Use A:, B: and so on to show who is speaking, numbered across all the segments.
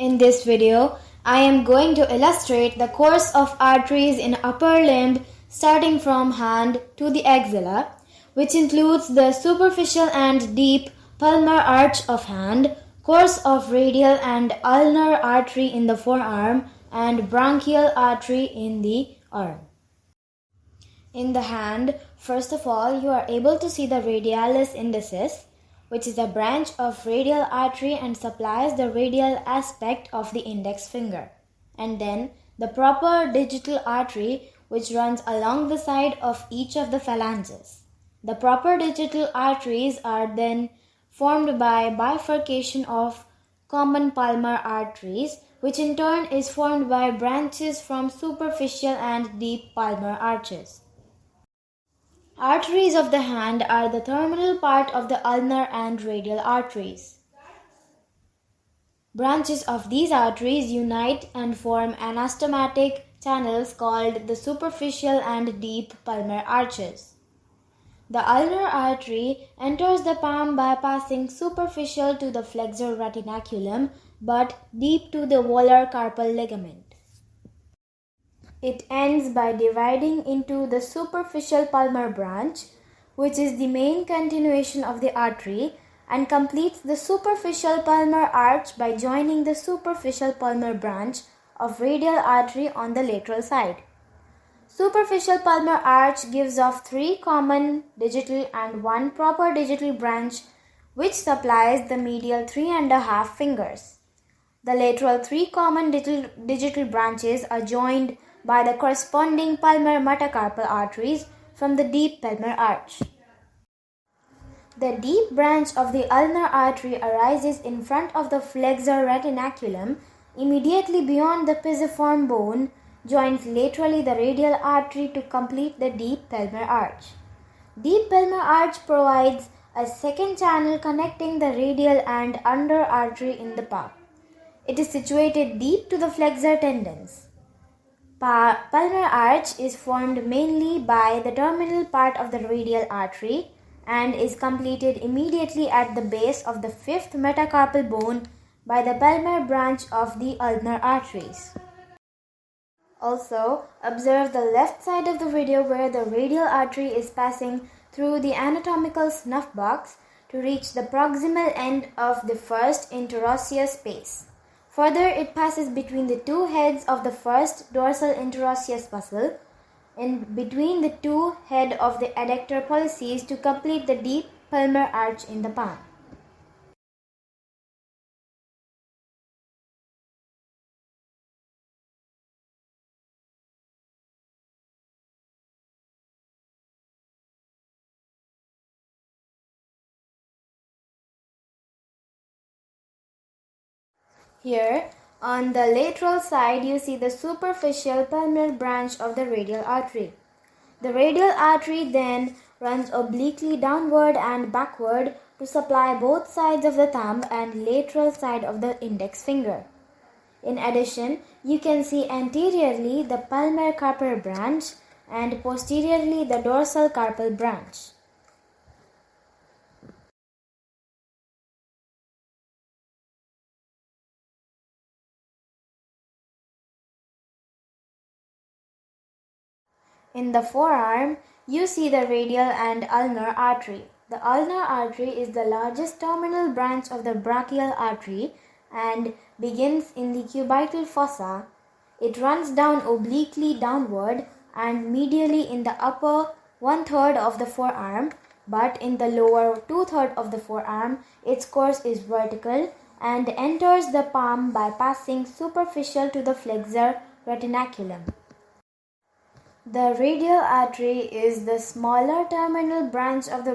A: In this video, I am going to illustrate the course of arteries in upper limb starting from hand to the axilla, which includes the superficial and deep palmar arch of hand, course of radial and ulnar artery in the forearm, and brachial artery in the arm. In the hand, first of all, you are able to see the Radialis Indices, which is a branch of radial artery and supplies the radial aspect of the index finger. And then the proper digital artery, which runs along the side of each of the phalanges. The proper digital arteries are then formed by bifurcation of common palmar arteries, which in turn is formed by branches from superficial and deep palmar arches. Arteries of the hand are the terminal part of the ulnar and radial arteries. Branches of these arteries unite and form anastomotic channels called the superficial and deep palmar arches. The ulnar artery enters the palm by passing superficial to the flexor retinaculum but deep to the volar carpal ligament. It ends by dividing into the superficial palmar branch, which is the main continuation of the artery, and completes the superficial palmar arch by joining the superficial palmar branch of radial artery on the lateral side. Superficial palmar arch gives off 3 common digital and 1 proper digital branch, which supplies the medial 3.5 fingers. The lateral 3 common digital branches are joined by the corresponding palmar metacarpal arteries from the deep palmar arch. The deep branch of the ulnar artery arises in front of the flexor retinaculum, immediately beyond the pisiform bone, joins laterally the radial artery to complete the deep palmar arch. Deep palmar arch provides a second channel connecting the radial and under artery in the palm. It is situated deep to the flexor tendons. Palmar arch is formed mainly by the terminal part of the radial artery and is completed immediately at the base of the 5th metacarpal bone by the palmar branch of the ulnar arteries. Also, observe the left side of the video where the radial artery is passing through the anatomical snuff box to reach the proximal end of the first interosseous space. Further, it passes between the 2 heads of the first dorsal interosseous muscle and between the 2 head of the adductor pollicis to complete the deep palmar arch in the palm. Here, on the lateral side, you see the superficial palmar branch of the radial artery. The radial artery then runs obliquely downward and backward to supply both sides of the thumb and lateral side of the index finger. In addition, you can see anteriorly the palmar carpal branch and posteriorly the dorsal carpal branch. In the forearm, you see the radial and ulnar artery. The ulnar artery is the largest terminal branch of the brachial artery and begins in the cubital fossa. It runs down obliquely downward and medially in the upper 1/3 of the forearm, but in the lower 2/3 of the forearm, its course is vertical and enters the palm by passing superficial to the flexor retinaculum. The radial artery is the smaller terminal branch of the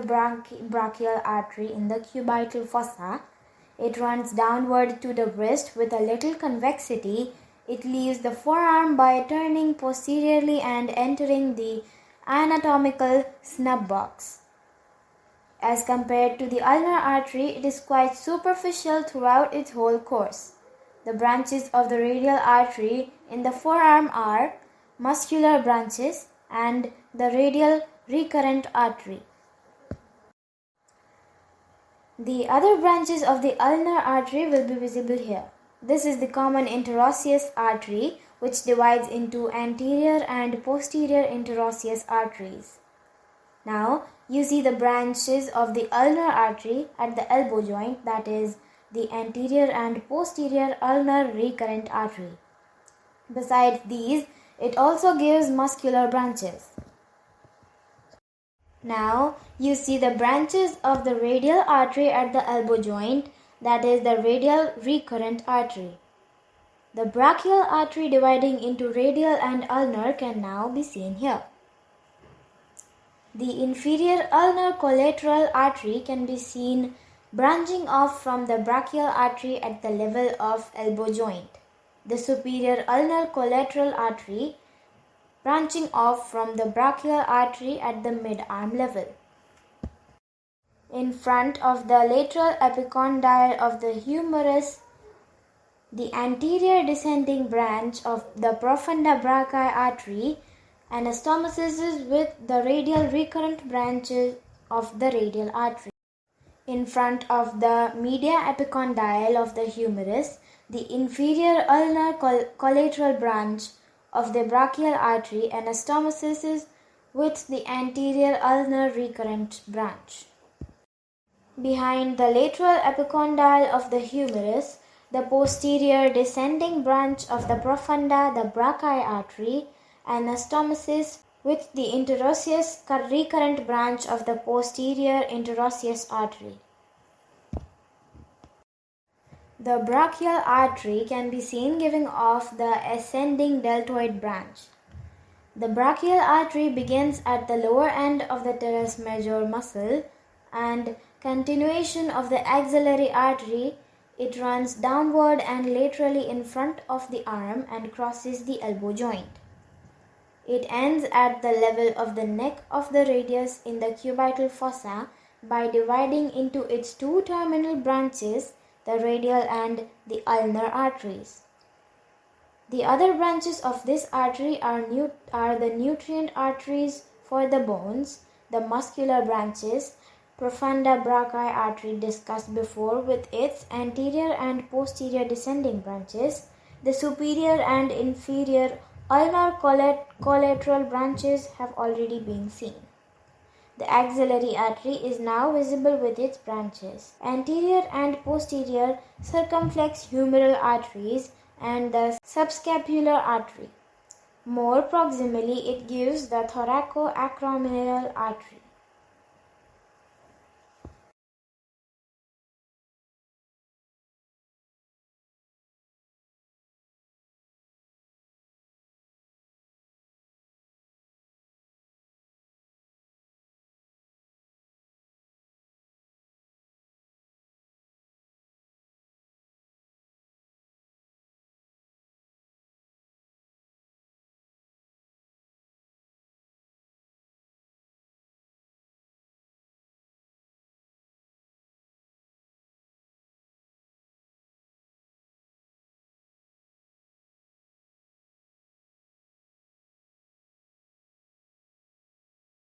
A: brachial artery in the cubital fossa. It runs downward to the wrist with a little convexity. It leaves the forearm by turning posteriorly and entering the anatomical snub box. As compared to the ulnar artery, it is quite superficial throughout its whole course. The branches of the radial artery in the forearm are muscular branches and the radial recurrent artery. The other branches of the ulnar artery will be visible here. This is the common interosseous artery, which divides into anterior and posterior interosseous arteries. Now, you see the branches of the ulnar artery at the elbow joint, that is, the anterior and posterior ulnar recurrent artery. Besides these, it also gives muscular branches. Now, you see the branches of the radial artery at the elbow joint, that is the radial recurrent artery. The brachial artery dividing into radial and ulnar can now be seen here. The inferior ulnar collateral artery can be seen branching off from the brachial artery at the level of elbow joint. The superior ulnar collateral artery branching off from the brachial artery at the mid-arm level. In front of the lateral epicondyle of the humerus, the anterior descending branch of the profunda brachii artery anastomosis with the radial recurrent branches of the radial artery. In front of the media epicondyle of the humerus, the inferior ulnar collateral branch of the brachial artery anastomosis with the anterior ulnar recurrent branch. Behind the lateral epicondyle of the humerus, the posterior descending branch of the profunda, the brachii artery, anastomosis with the interosseous recurrent branch of the posterior interosseous artery. The brachial artery can be seen giving off the ascending deltoid branch. The brachial artery begins at the lower end of the teres major muscle and continuation of the axillary artery. It runs downward and laterally in front of the arm and crosses the elbow joint. It ends at the level of the neck of the radius in the cubital fossa by dividing into its two terminal branches, the radial and the ulnar arteries. The other branches of this artery are the nutrient arteries for the bones, the muscular branches, profunda brachii artery discussed before with its anterior and posterior descending branches, the superior and inferior ulnar collateral branches have already been seen. The axillary artery is now visible with its branches, anterior and posterior circumflex humeral arteries and the subscapular artery. More proximally, it gives the thoracoacromial artery.